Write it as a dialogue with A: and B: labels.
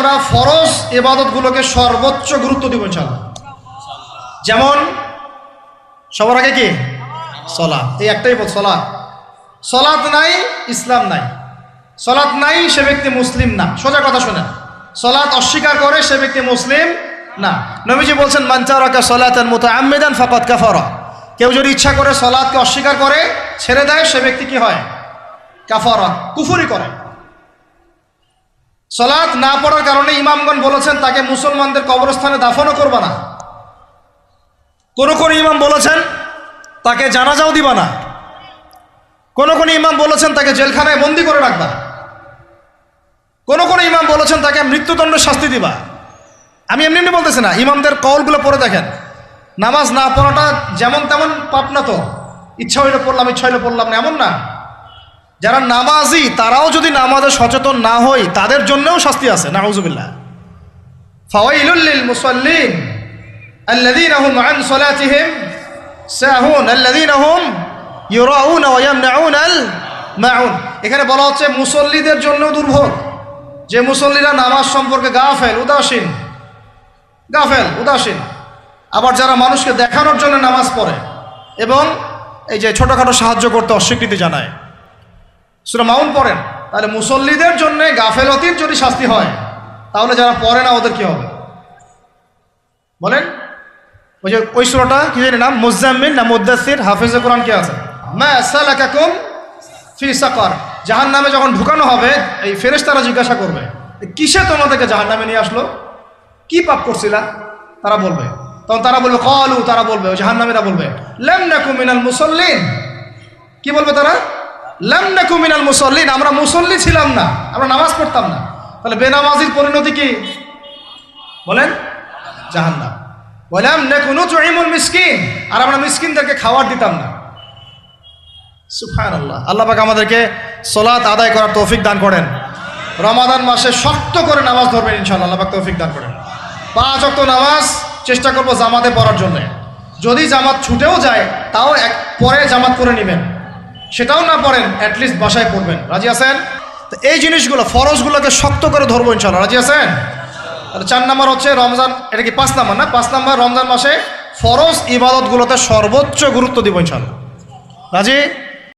A: আমরা ফরজ ইবাদতগুলোকে সর্বোচ্চ গুরুত্ব দিব ইনশাআল্লাহ। যেমন সবার আগে কি সালাত, এই একটাই বল, সালাত। সালাত নাই ইসলাম নাই, সালাত নাই সে ব্যক্তি মুসলিম না। সোজা কথা শোনেন, সালাত অস্বীকার করে সে ব্যক্তি মুসলিম না। নবীজি বলছেন মান তারাকা সালাতান মুতাআম্মিদান ফাকাদ কাফারা। কেউ যদি ইচ্ছা করে সালাতকে অস্বীকার করে ছেড়ে দেয় সে ব্যক্তি কি হয়? কাফারা, কুফরি করে। সালাত না পড়ার কারণে ইমামগণ বলেছেন তাকে মুসলমানদের কবরস্থানে দাফনও করবা না। কোন কোন ইমাম বলেছেন তাকে জানাজাও দিবা না। কোন কোন ইমাম বলেছেন তাকে জেলখানায় বন্দি করে রাখবা। কোন কোন ইমাম বলেছেন তাকে মৃত্যুদণ্ডের শাস্তি দিবা। আমি এমনি এমনি বলতেছি না, ইমামদের কওলগুলো পড়ে দেখেন। নামাজ না পড়াটা যেমন তেমন পাপ না তো, ইচ্ছা হইলে পড়লাম ইচ্ছা হইলে পড়লাম না এমন না। যারা নামাজি তারাও যদি নামাজে সচেতন না হয় তাদের জন্যও শাস্তি আছে। নাউযুবিল্লাহ। ফাওয়াইলুল লিল মুসাল্লিন আল্লাযীনা হুম আন সালাতিহিম সাহুন আল্লাযীনা হুম ইউরাউনা ওয়া ইয়ামনাউনাল মাউন। এখানে বলা হচ্ছে মুসল্লিদের জন্য দুর্ভোগ, যে মুসল্লিরা নামাজ সম্পর্কে গাফেল উদাসীন। আবার যারা মানুষকে দেখানোর জন্য নামাজ পড়ে এবং এই যে ছোটখাটো সাহায্য করতে অস্বীকৃতি জানায়, সূরা মাউন পড়েন। তাহলে মুসল্লিদের জন্য গাফেলতির যদি শাস্তি হয় তাহলে যারা পড়ে না ওদের কি হবে বলেন? ওই যে ওই সূরাটা কি জানি নাম, মুজাম্মিল না মুদ্দাসির, হাফেজে কোরআন কে আছে, মা সালাকাকুম ফি সাকার। জাহান্নামে যখন ঢুকানো হবে এই ফেরেশতারা জিজ্ঞাসা করবে কিসে তোমাদেরকে জাহান্নামে নিয়ে আসলো, কি পাপ করছিলা? তারা বলবে, তখন তারা বলবে ক্বালু, তারা বলবে, ওই জাহান্নামীরা বলবে লাম নাকু মিনাল মুসাল্লিন। কি বলবে তারা? লাম নাকু মিনাল মুসাল্লিন, আমরা মুসল্লি ছিলাম না, আমরা নামাজ পড়তাম না। তাহলে বেনামাজির পরিণতি কি বলেন? জাহান্নাম। ওয়ালাম নাকু নুতঈমুল মিসকিন, আর আমরা মিসকিনদেরকে খাবার দিতাম না। সুবহানাল্লাহ। আল্লাহ পাক আমাদেরকে সালাত আদায় করার তৌফিক দান করেন। রমাদান মাসে শক্ত করে নামাজ ধরবেন ইনশাআল্লাহ, আল্লাহ পাক তৌফিক দান করেন। 5 ওয়াক্ত নামাজ চেষ্টা করব জামাতে পড়ার জন্য। যদি জামাত ছুটেও যায় তাও পরে জামাত করে নেবেন, সেটাও না পড়েন অ্যাটলিস্ট বাসায় পড়বেন। রাজি আছেন? তো এই জিনিসগুলো ফরজগুলোকে শক্ত করে ধরবো ইনশাআল্লাহ। রাজি আছেন? তাহলে 4 নাম্বার হচ্ছে রমজান, এটা কি 5 নাম্বার না? 5 নাম্বার রমজান মাসে ফরজ ইবাদতগুলোতে সর্বোচ্চ গুরুত্ব দিব ইনশাআল্লাহ। রাজি?